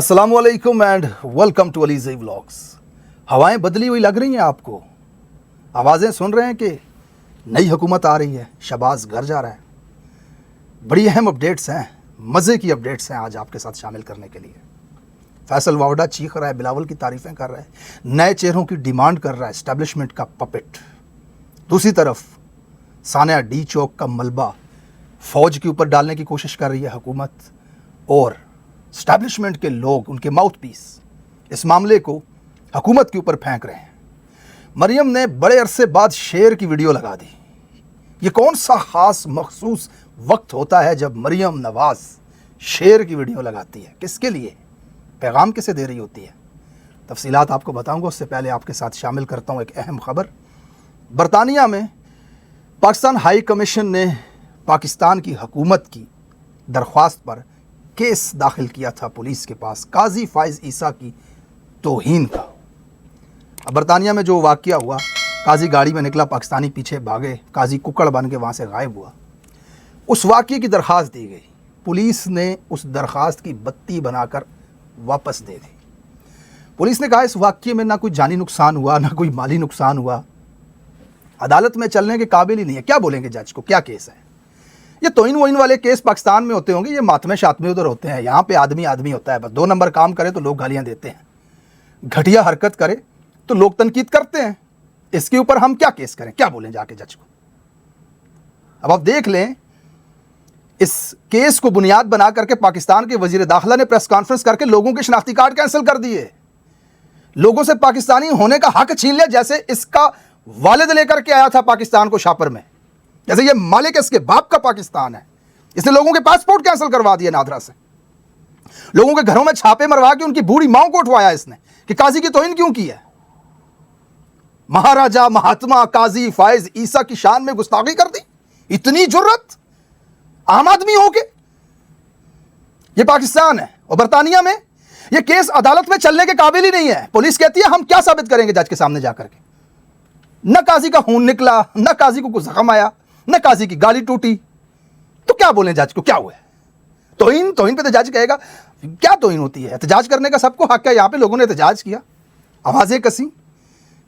अस्सलाम वालेकुम and welcome to Ali's vlogs. हवाएं बदली हुई लग रही हैं आपको? आवाज़ें सुन रहे हैं कि नई हुकूमत आ रही है, शहबाज घर जा रहा है। बड़ी अहम अपडेट्स हैं, मज़े की अपडेट्स हैं आज आपके साथ शामिल करने के लिए। फैसल वावडा चीख रहा है, बिलावल की तारीफ़ें कर रहा है, नए चेहरों की डिमांड कर रहा है, एस्टेब्लिशमेंट का पपेट। दूसरी तरफ सानिया डी चौक का मलबा फ़ौज के ऊपर डालने की कोशिश कर रही है हुकूमत, और एस्टैब्लिशमेंट के लोग, उनके माउथ पीस, इस मामले को हुकूमत के ऊपर फेंक रहे हैं। मरियम ने बड़े अरसे बाद शेर की वीडियो लगा दी। ये कौन सा ख़ास मखसूस वक्त होता है जब मरियम नवाज़ शेर की वीडियो लगाती है? किसके लिए, पैगाम किसे दे रही होती है? तफसीलात आपको बताऊंगा। उससे पहले आपके साथ शामिल करता हूँ एक अहम ख़बर। बरतानिया में पाकिस्तान हाई कमीशन ने पाकिस्तान की हुकूमत की दरख्वास्त पर केस दाखिल किया था पुलिस के पास, काजी फाइज ईसा की तौहीन का। अब बरतानिया में जो वाक़या हुआ, काजी गाड़ी में निकला, पाकिस्तानी पीछे भागे, काजी कुकड़ बन के वहाँ से गायब हुआ। उस वाक़ये की दरख्वास्त दी गई, पुलिस ने उस दरख्वास्त की बत्ती बनाकर वापस दे दी। पुलिस ने कहा इस वाक़ये में ना कोई जानी नुकसान हुआ, ना कोई माली नुकसान हुआ, अदालत में चलने के काबिल ही नहीं है। क्या बोलेंगे जज को, क्या केस है? ये तोइन वोइन वाले केस पाकिस्तान में होते होंगे, ये मातमे शातमे उधर होते हैं। यहाँ पे आदमी आदमी होता है, बस 2 नंबर काम करे तो लोग गालियाँ देते हैं, घटिया हरकत करे तो लोग तनकीद करते हैं। इसके ऊपर हम क्या केस करें, क्या बोलें जाके जज को? अब आप देख लें, इस केस को बुनियाद बना करके पाकिस्तान के वजीर दाखिला ने प्रेस कॉन्फ्रेंस करके लोगों के शनाख्ती कार्ड कैंसिल कर दिए, लोगों से पाकिस्तानी होने का हक छीन लिया। जैसे इसका वालिद लेकर के आया था पाकिस्तान को शापर में, जैसे ये मालिक इसके बाप का पाकिस्तान है। इसने लोगों के पासपोर्ट कैंसिल करवा दिए नादरा से, लोगों के घरों में छापे मरवा के उनकी बूढ़ी माओ को उठवाया इसने कि काजी की तौहीन क्यों की है। महाराजा महात्मा काजी फाइज ईसा की शान में गुस्ताखी कर दी, इतनी जुर्रत आम आदमी हो के। ये पाकिस्तान है, और बरतानिया में ये केस अदालत में चलने के काबिल ही नहीं है। पुलिस कहती है हम क्या साबित करेंगे जज के सामने जाकर के? न काजी का खून निकला, न काजी को कुछ जख्म आया, न काजी की गाली टूटी, तो क्या बोलें जज को, क्या हुआ है? तौहीन तौहीन पे तो जज कहेगा क्या तौहीन होती है? एहतजाज करने का सबको हक है। यहाँ पे लोगों ने एहतजाज किया, आवाज़ें कसी।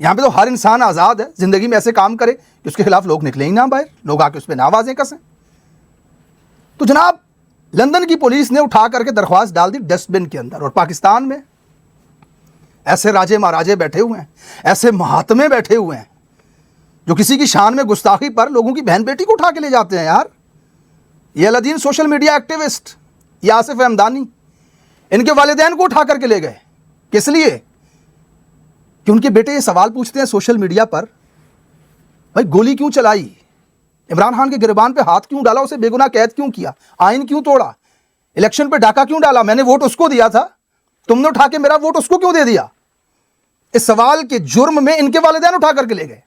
यहाँ पे तो हर इंसान आज़ाद है, ज़िंदगी में ऐसे काम करे कि उसके खिलाफ लोग निकले ही ना बाहर, लोग आके उस पर ना आवाज़ें कसें। तो जनाब, लंदन की पुलिस ने उठा करके दरख्वास्त डाल दी डस्टबिन के अंदर। और पाकिस्तान में ऐसे राजे महाराजे बैठे हुए हैं, ऐसे महात्मे बैठे हुए हैं जो किसी की शान में गुस्ताखी पर लोगों की बहन बेटी को उठा के ले जाते हैं। यार, ये अलादीन सोशल मीडिया एक्टिविस्ट, ये आसिफ हमदानी, इनके वालिदैन को उठा करके ले गए। किस लिए? कि उनके बेटे ये सवाल पूछते हैं सोशल मीडिया पर, भाई गोली क्यों चलाई, इमरान खान के गिरबान पे हाथ क्यों डाला, उसे बेगुनाह कैद क्यों किया, आइन क्यों तोड़ा, इलेक्शन पे डाका क्यों डाला, मैंने वोट उसको दिया था, तुमने उठा के मेरा वोट उसको क्यों दे दिया? इस सवाल के जुर्म में इनके वालिदैन उठा करके ले गए।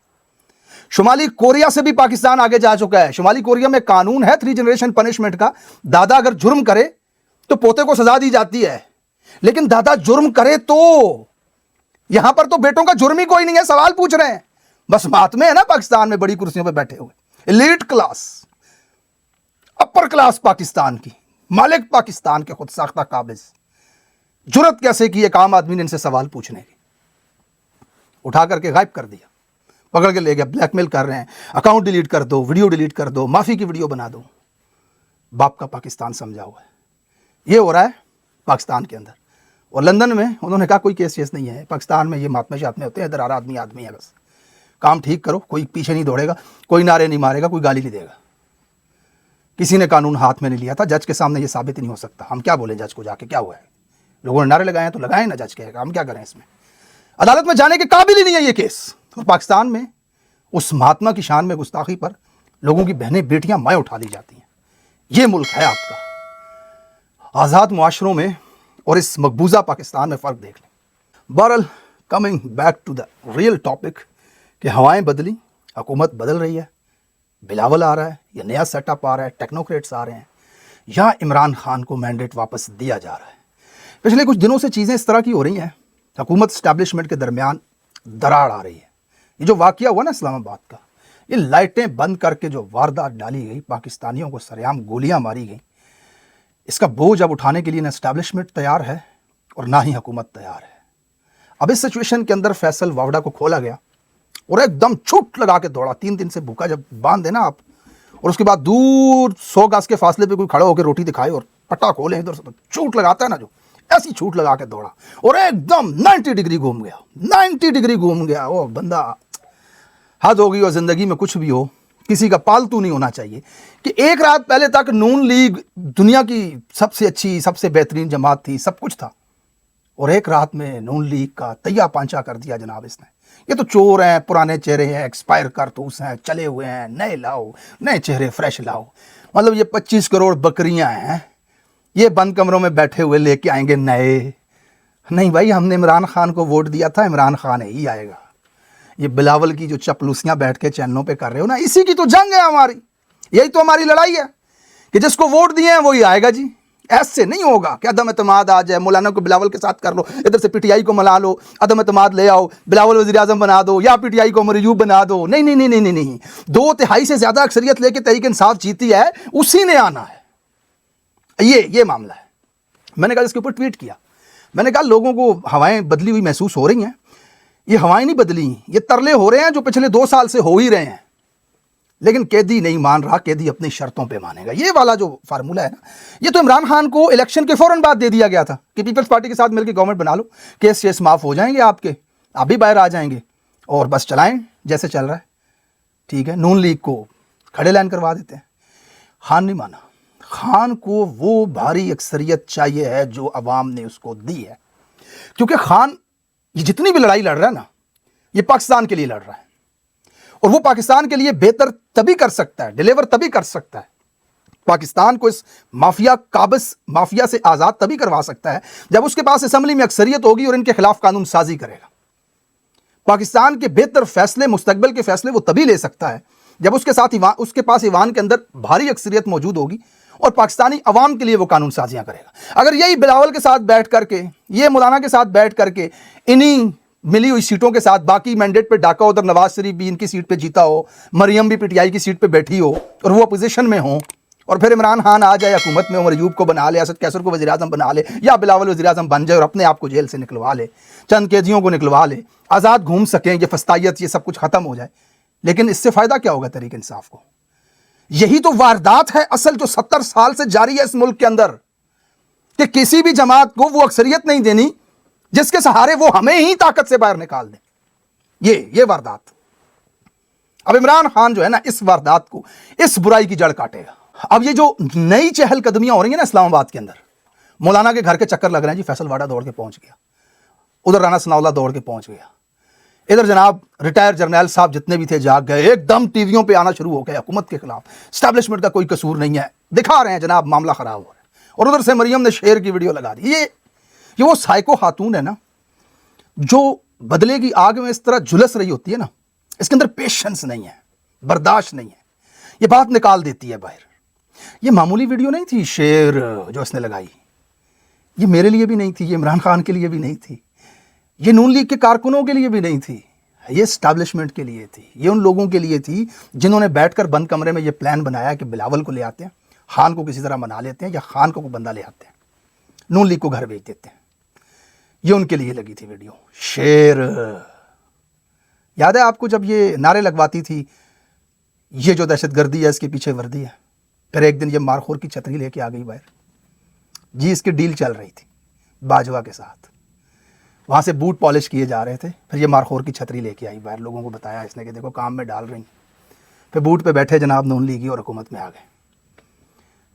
शुमाली कोरिया से भी पाकिस्तान आगे जा चुका है। शुमाली कोरिया में कानून है 3 जनरेशन पनिशमेंट का। दादा अगर जुर्म करे तो पोते को सजा दी जाती है, लेकिन दादा जुर्म करे तो यहां पर तो बेटों का जुर्म ही कोई नहीं है। सवाल पूछ रहे हैं, बस महात्मे है ना पाकिस्तान में बड़ी कुर्सियों पर बैठे हुए, elite class, upper class Pakistan की, मालिक पाकिस्तान के खुद साख्ता काबिज। जुर्रत कैसे की एक आम आदमी ने इनसे सवाल पूछने की? उठा करके गायब कर दिया, पकड़ के ले गया, ब्लैकमेल कर रहे हैं, अकाउंट डिलीट कर दो, वीडियो डिलीट कर दो, माफ़ी की वीडियो बना दो। बाप का पाकिस्तान समझा हुआ है। ये हो रहा है पाकिस्तान के अंदर। और लंदन में उन्होंने कहा कोई केस नहीं है, पाकिस्तान में ये मातमे शातमे होते हैं, इधर आदमी आदमी है, बस काम ठीक करो, कोई पीछे नहीं दौड़ेगा, कोई नारे नहीं मारेगा, कोई गाली नहीं देगा। किसी ने कानून हाथ में नहीं लिया था, जज के सामने ये साबित ही नहीं हो सकता। हम क्या बोलें जज को जाके, क्या हुआ है? लोगों ने नारे लगाए तो लगाए ना, जज कहेगा, हम क्या करें इसमें? अदालत में जाने के काबिल ही नहीं है ये केस। और पाकिस्तान में उस महात्मा की शान में गुस्ताखी पर लोगों की बहनें बेटियां माएँ उठा दी जाती हैं। ये मुल्क है आपका। आज़ाद मुआशरों में और इस मकबूजा पाकिस्तान में फ़र्क देख लें। बहरहाल, coming back to the real topic, कि हवाएं बदली, हुकूमत बदल रही है, बिलावल आ रहा है, या नया सेटअप आ रहा है, टेक्नोक्रेट्स आ रहे हैं, या इमरान खान को मैंडेट वापस दिया जा रहा है। पिछले कुछ दिनों से चीज़ें इस तरह की हो रही हैं, हुकूमत एस्टैब्लिशमेंट के दरमियान दरार आ रही है। ये जो वाक़या हुआ ना इस्लामाबाद का, ये लाइटें बंद करके जो वारदात डाली गई, पाकिस्तानियों को सरेआम गोलियां मारी गई, इसका बोझ अब उठाने के लिए ना एस्टैब्लिशमेंट तैयार है और ना ही हुकूमत तैयार है। अब इस सिचुएशन के अंदर फैसल वावड़ा को खोला गया और एकदम छुट लगा के दौड़ा। 3 दिन से भूखा जब बांध देना आप, और उसके बाद दूर 100 गज के फासले पे कोई खड़ा होकर रोटी दिखाए और पट्टा खोले इधर से, तो छूट लगाता है ना, जो ऐसी छूट लगा के दौड़ा और एकदम 90 डिग्री घूम गया, 90 डिग्री घूम गया। वो बंदा, हद हो गई। और ज़िंदगी में कुछ भी हो, किसी का पालतू नहीं होना चाहिए कि एक रात पहले तक नून लीग दुनिया की सबसे अच्छी, सबसे बेहतरीन जमात थी, सब कुछ था, और एक रात में नून लीग का तैया पांचा कर दिया जनाब इसने। ये तो चोर हैं, पुराने चेहरे हैं, एक्सपायर कारतूस हैं, चले हुए हैं, नए लाओ, नए चेहरे फ्रेश लाओ। मतलब ये 25 करोड़ बकरियां हैं, ये बंद कमरों में बैठे हुए लेके आएंगे नए। नहीं भाई, हमने इमरान खान को वोट दिया था, इमरान खान ही आएगा। ये बिलावल की जो चपलूसियां बैठ के चैनलों पे कर रहे हो ना, इसी की तो जंग है हमारी, यही तो हमारी लड़ाई है कि जिसको वोट दिए हैं वही आएगा जी। ऐसे नहीं होगा कि अदम एतमाद आ जाए, मौलाना को बिलावल के साथ कर लो, इधर से पीटीआई को मिला लो, अदम एतमाद ले आओ, बिलावल वज़ीर आज़म बना दो, या पीटीआई को उमर अयूब बना दो। नहीं नहीं नहीं नहीं नहीं नहीं, 2/3 से ज्यादा अक्सरियत लेके तहरीक इंसाफ जीती है, उसी ने आना है। ये मामला है। मैंने कहा, इसके ऊपर ट्वीट किया, मैंने कहा लोगों को हवाएं बदली हुई महसूस हो रही हैं। ये हवाएं नहीं बदली, ये तरले हो रहे हैं जो पिछले 2 साल से हो ही रहे हैं। लेकिन कैदी नहीं मान रहा, कैदी अपनी शर्तों पे मानेगा। ये वाला जो फार्मूला है ना, ये तो इमरान खान को इलेक्शन के फौरन बाद दे दिया गया था कि पीपल्स पार्टी के साथ मिलकर गवर्नमेंट बना लो, केस माफ हो जाएंगे आपके, आप भी बाहर आ जाएंगे और बस चलाएं जैसे चल रहा है। ठीक है, नून लीग को खड़े लाइन करवा देते हैं। खान नहीं माना, खान को वो भारी अक्सरियत चाहिए है जो अवाम ने उसको दी है, क्योंकि खान ये जितनी भी लड़ाई लड़ रहा है ना, ये पाकिस्तान के लिए लड़ रहा है, और वो पाकिस्तान के लिए बेहतर तभी कर सकता है, डिलीवर तभी कर सकता है, पाकिस्तान को इस माफिया काबिज माफिया से आज़ाद तभी करवा सकता है जब उसके पास असेंबली में अक्सरियत होगी और इनके खिलाफ कानून साजी करेगा। पाकिस्तान के बेहतर फैसले, मुस्तकबिल के फैसले वो तभी ले सकता है जब उसके पास ईवान के अंदर भारी अक्सरियत मौजूद होगी और पाकिस्तानी अवाम के लिए वो कानून साजियाँ करेगा। अगर यही बिलावल के साथ बैठ करके, ये मौलाना के साथ बैठ करके, इन्हीं मिली हुई सीटों के साथ बाकी मैंडेट पे डाका, उधर नवाज शरीफ भी इनकी सीट पे जीता हो, मरियम भी पीटीआई की सीट पे बैठी हो और वो अपोजिशन में हो, और फिर इमरान खान आ जाए हुकूमत में, उमर अयूब को बना ले, असद कैसर को वज़ीर आज़म बना ले, या बिलावल वज़ीर आज़म बन जाए और अपने आप को जेल से निकलवा ले, चंद कैदियों को निकलवा ले, आज़ाद घूम सकें, ये फस्तायत, ये सब कुछ ख़त्म हो जाए। लेकिन इससे फ़ायदा क्या होगा तहरीक इंसाफ को? यही तो वारदात है असल जो 70 साल से जारी है इस मुल्क के अंदर, कि किसी भी जमात को वो अक्सरियत नहीं देनी जिसके सहारे वो हमें ही ताकत से बाहर निकाल दें। ये वारदात। अब इमरान खान जो है ना, इस वारदात को, इस बुराई की जड़ काटेगा। अब ये जो नई चहलकदमियां हो रही है ना इस्लामाबाद के अंदर, मौलाना के घर के चक्कर लग रहे हैं जी, फैसल वाडा दौड़ के पहुंच गया, उधर राना सनाउल्लाह दौड़ के पहुंच गया, इधर जनाब रिटायर जर्नैल साहब जितने भी थे जाग गए, एकदम टीवियों पे आना शुरू हो गया, हुकूमत के खिलाफ, एस्टैब्लिशमेंट का कोई कसूर नहीं है, दिखा रहे हैं जनाब मामला खराब हो रहा है। और उधर से मरियम ने शेर की वीडियो लगा दी। ये वो साइको खातून है ना, जो बदले की आग में इस तरह झुलस रही होती है ना, इसके अंदर पेशेंस नहीं है, बर्दाश्त नहीं है, ये बात निकाल देती है बाहर। ये मामूली वीडियो नहीं थी शेर जो इसने लगाई, ये मेरे लिए भी नहीं थी, ये इमरान खान के लिए भी नहीं थी, ये नून लीग के कारकुनों के लिए भी नहीं थी, ये एस्टैब्लिशमेंट के लिए थी, ये उन लोगों के लिए थी जिन्होंने बैठकर बंद कमरे में ये प्लान बनाया कि बिलावल को ले आते हैं, खान को किसी तरह मना लेते हैं, या खान को कोई बंदा ले आते हैं, नून लीग को घर भेज देते हैं। ये उनके लिए लगी थी वीडियो। शेर, याद है आपको जब ये नारे लगवाती थी, ये जो दहशतगर्दी है इसके पीछे वर्दी है, फिर एक दिन ये मारखोर की छतरी लेके आ गई बाहर जी, इसकी डील चल रही थी बाजवा के साथ, वहाँ से बूट पॉलिश किए जा रहे थे, फिर ये मारखोर की छतरी लेके आई बाहर, लोगों को बताया इसने कि देखो काम में डाल रही, फिर बूट पे बैठे जनाब नून लीगी और हुकूमत में आ गए।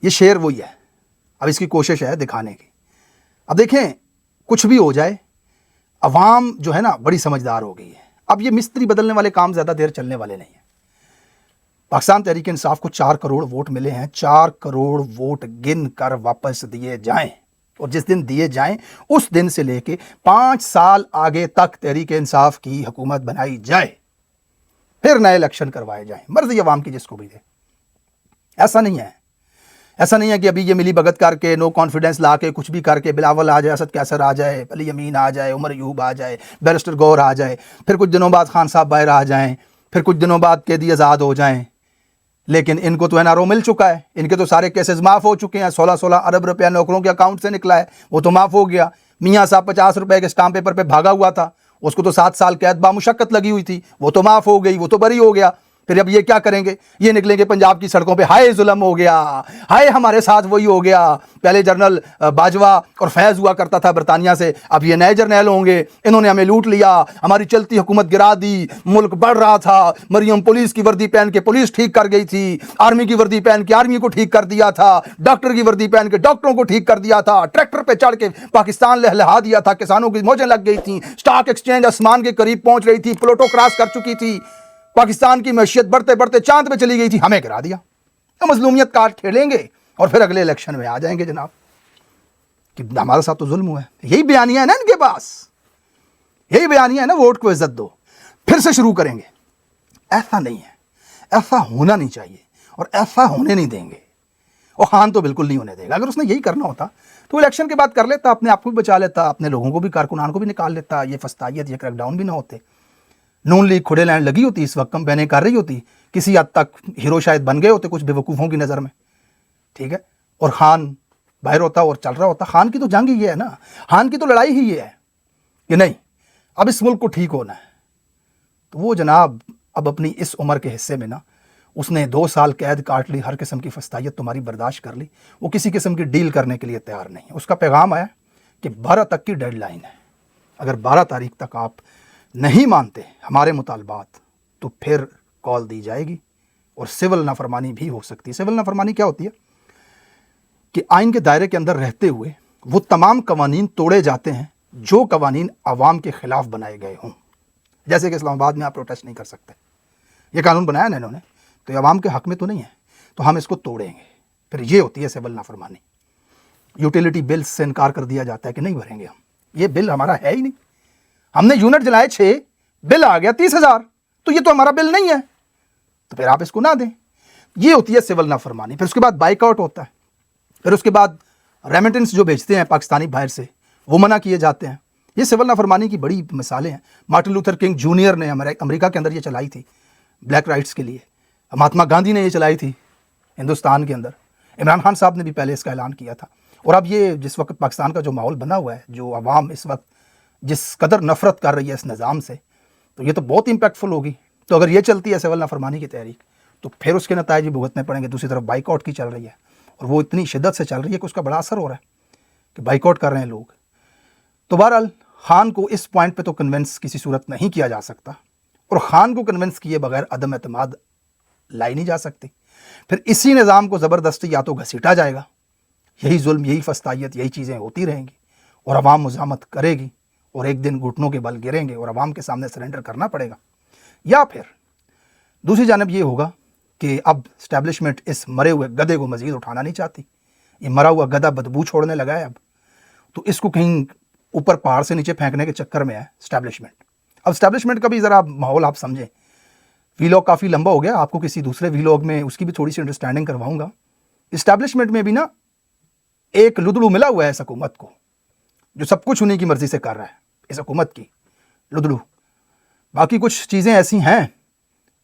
ये शेर वही है। अब इसकी कोशिश है दिखाने की। अब देखें, कुछ भी हो जाए, अवाम जो है ना बड़ी समझदार हो गई है। अब ये मिस्त्री बदलने वाले काम ज़्यादा देर चलने वाले नहीं हैं। पाकिस्तान तहरीक इंसाफ को 4 करोड़ वोट मिले हैं, 4 करोड़ वोट गिन कर वापस दिए जाएं, और जिस दिन दिए जाएं उस दिन से लेके 5 साल आगे तक तहरीक इंसाफ की हुकूमत बनाई जाए, फिर नए इलेक्शन करवाए जाएं, मर्जी अवाम की जिसको भी दे। ऐसा नहीं है, ऐसा नहीं है कि अभी ये मिली भगत करके, नो कॉन्फिडेंस ला के, कुछ भी करके, बिलावल आ जाए, असद कैसर आ जाए, अली यमीन आ जाए, उमर अयूब आ जाए, बैरिस्टर गौर आ जाए, फिर कुछ दिनों बाद खान साहब बाहर आ जाएं, फिर कुछ दिनों बाद कैदी आज़ाद हो जाएं। लेकिन इनको तो एनआरओ मिल चुका है, इनके तो सारे केसेस माफ़ हो चुके हैं, 16-16 अरब रुपया नौकरों के अकाउंट से निकला है, वो तो माफ़ हो गया। میاں صاحب 50 रुपए के स्टाम्प पेपर पे भागा हुआ था, उसको तो 7 साल कैद बामुशक्कत लगी हुई थी, वो तो माफ हो गई, वो तो बरी हो गया। फिर अब ये क्या करेंगे, ये निकलेंगे पंजाब की सड़कों पे, हाय जुल्म हो गया, हाय हमारे साथ वही हो गया। पहले जनरल बाजवा और फैज हुआ करता था बरतानिया से, अब ये नए जर्नैल होंगे, इन्होंने हमें लूट लिया, हमारी चलती हुकूमत गिरा दी, मुल्क बढ़ रहा था, मरियम पुलिस की वर्दी पहन के पुलिस ठीक कर गई थी, आर्मी की वर्दी पहन के आर्मी को ठीक कर दिया था, डॉक्टर की वर्दी पहन के डॉक्टरों को ठीक कर दिया था, ट्रैक्टर पे चढ़ के पाकिस्तान लहलहा दिया था, किसानों की मौजें लग गई थी, स्टॉक एक्सचेंज आसमान के करीब पहुंच रही थी, प्लूटो क्रॉस कर चुकी थी, पाकिस्तान की मैशियत बढ़ते बढ़ते चांद पे चली गई थी, हमें गिरा दिया। तो मजलूमियत काट खेलेंगे और फिर अगले इलेक्शन में आ जाएंगे जनाब कि हमारे साथ तो जुल्म हुआ है। यही बयानिया है ना इनके पास, यही बयानिया है ना, वोट को इज्जत दो, फिर से शुरू करेंगे। ऐसा नहीं है, ऐसा होना नहीं चाहिए और ऐसा होने नहीं देंगे। और खान तो बिल्कुल नहीं होने देगा। अगर उसने यही करना होता तो इलेक्शन के बाद कर लेता, अपने आप को भी बचा लेता, अपने लोगों को भी, कारकुनान को भी निकाल लेता, ये फस्तायत, ये क्रैकडाउन भी ना होते। नून लीग खुड़े लैंड लगी होती, इस वक्त कंपेनें कर रही होती, किसी हद तक हीरो शायद बन गए होते कुछ बेवकूफ़ों की नज़र में, ठीक है, और खान बाहर होता और चल रहा होता। खान की तो जंग ही है ना, खान की तो लड़ाई ही ये है कि नहीं अब इस मुल्क को ठीक होना है। तो वो जनाब अब अपनी इस उम्र के हिस्से में ना, उसने 2 साल कैद काट ली, हर किस्म की फस्तायत तुम्हारी बर्दाश्त कर ली, वो किसी किस्म की डील करने के लिए तैयार नहीं है। उसका पैगाम आया कि 12 तक की डेडलाइन है, अगर 12 तारीख तक आप नहीं मानते हमारे मुतालबात तो फिर कॉल दी जाएगी और सिविल नाफरमानी भी हो सकती है। सिविल नाफरमानी क्या होती है कि आइन के दायरे के अंदर रहते हुए वो तमाम कवानीन तोड़े जाते हैं जो कवानीन अवाम के खिलाफ बनाए गए हों। जैसे कि इस्लामाबाद में आप प्रोटेस्ट नहीं कर सकते, ये कानून बनाया ना इन्होंने, तो ये अवाम के हक में तो नहीं है, तो हम इसको तोड़ेंगे। फिर ये होती है सिविल नाफरमानी। यूटिलिटी बिल से इनकार कर दिया जाता है कि नहीं भरेंगे हम, ये बिल हमारा है ही नहीं, हमने यूनिट जलाए 6, बिल आ गया 30,000, तो ये तो हमारा बिल नहीं है, तो फिर आप इसको ना दें। ये होती है सिविल नाफरमानी। फिर उसके बाद बाइकआउट होता है, फिर उसके बाद रेमिटेंस जो भेजते हैं पाकिस्तानी बाहर से वो मना किए जाते हैं। ये सिविल नाफरमानी की बड़ी मिसालें हैं। मार्टिन लूथर किंग जूनियर ने अमेरिका के अंदर ये चलाई थी ब्लैक राइट्स के लिए, महात्मा गांधी ने ये चलाई थी हिंदुस्तान के अंदर, इमरान खान साहब ने भी पहले इसका ऐलान किया था। और अब ये जिस वक्त पाकिस्तान का जो माहौल बना हुआ है, जो अवाम इस वक्त जिस कदर नफरत कर रही है इस निज़ाम से, तो ये तो बहुत इम्पैक्टफुल होगी। तो अगर ये चलती है सिविल नाफरमानी की तहरीक, तो फिर उसके नताइज भी भुगतने पड़ेंगे। दूसरी तरफ बाइकआउट की चल रही है और वो इतनी शिद्दत से चल रही है कि उसका बड़ा असर हो रहा है कि बाइकआउट कर रहे हैं लोग। तो बहरहाल खान को इस पॉइंट पे तो कन्विंस किसी सूरत नहीं किया जा सकता, और खान को कन्विंस किए बगैर अदम एतमाद लाई नहीं जा सकती। फिर इसी निज़ाम को ज़बरदस्ती या तो घसीटा जाएगा, यही जुल्म, यही फस्तायत, यही चीज़ें होती रहेंगी और अवाम मुज़ामत करेगी और एक दिन घुटनों के बल गिरेंगे और अवाम के सामने सरेंडर करना पड़ेगा। या फिर दूसरी जानब ये होगा कि अब इस्टेब्लिशमेंट इस मरे हुए गधे को मज़ीद उठाना नहीं चाहती। ये मरा हुआ गधा बदबू छोड़ने लगा है अब, तो इसको कहीं ऊपर पहाड़ से नीचे फेंकने के चक्कर में है इस्टेब्लिशमेंट। अब इस्टेब्लिशमेंट का भी ज़रा माहौल आप समझें। वीलॉग काफ़ी लंबा हो गया, आपको किसी दूसरे वीलॉग में उसकी भी थोड़ी सी अंडरस्टैंडिंग करवाऊँगा। इस्टेब्लिशमेंट में भी ना एक लुदड़ू मिला हुआ है इस हुकूमत को, जो सब कुछ उन्हीं की मर्ज़ी से कर रहा है, इस हुकूमत की लुदड़ू। बाकी कुछ चीज़ें ऐसी हैं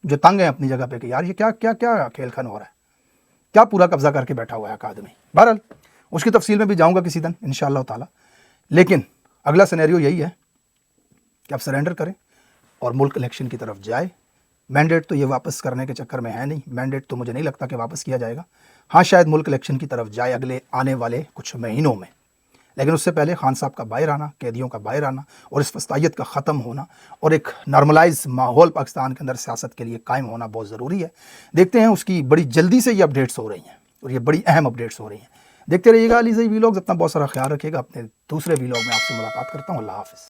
जो तंग हैं अपनी जगह पे कि यार ये क्या क्या क्या खेल खन हो रहा है, क्या पूरा कब्जा करके बैठा हुआ है एक आदमी। बहरहाल उसकी तफसील में भी जाऊंगा किसी दिन इंशाअल्लाह ताला। लेकिन अगला सिनेरियो यही है कि आप सरेंडर करें और मुल्क इलेक्शन की तरफ जाए। मैंडेट तो ये वापस करने के चक्कर में है नहीं, मैंडेट तो मुझे नहीं लगता कि वापस किया जाएगा। हाँ, शायद मुल्क इलेक्शन की तरफ जाए अगले आने वाले कुछ महीनों में, लेकिन उससे पहले खान साहब का बाहर आना, कैदियों का बाहर आना और इस फस्तायत का ख़त्म होना और एक नॉर्मलाइज माहौल पाकिस्तान के अंदर सियासत के लिए कायम होना बहुत ज़रूरी है। देखते हैं, उसकी बड़ी जल्दी से ये अपडेट्स हो रही हैं और ये बड़ी अहम अपडेट्स हो रही हैं। देखते रहिएगा अली ज़ई वीलॉग्स। अपना बहुत सारा ख्याल रखिएगा। अपने दूसरे वीलॉग में आपसे मुलाकात करता हूँ। अल्लाह हाफ़िज़।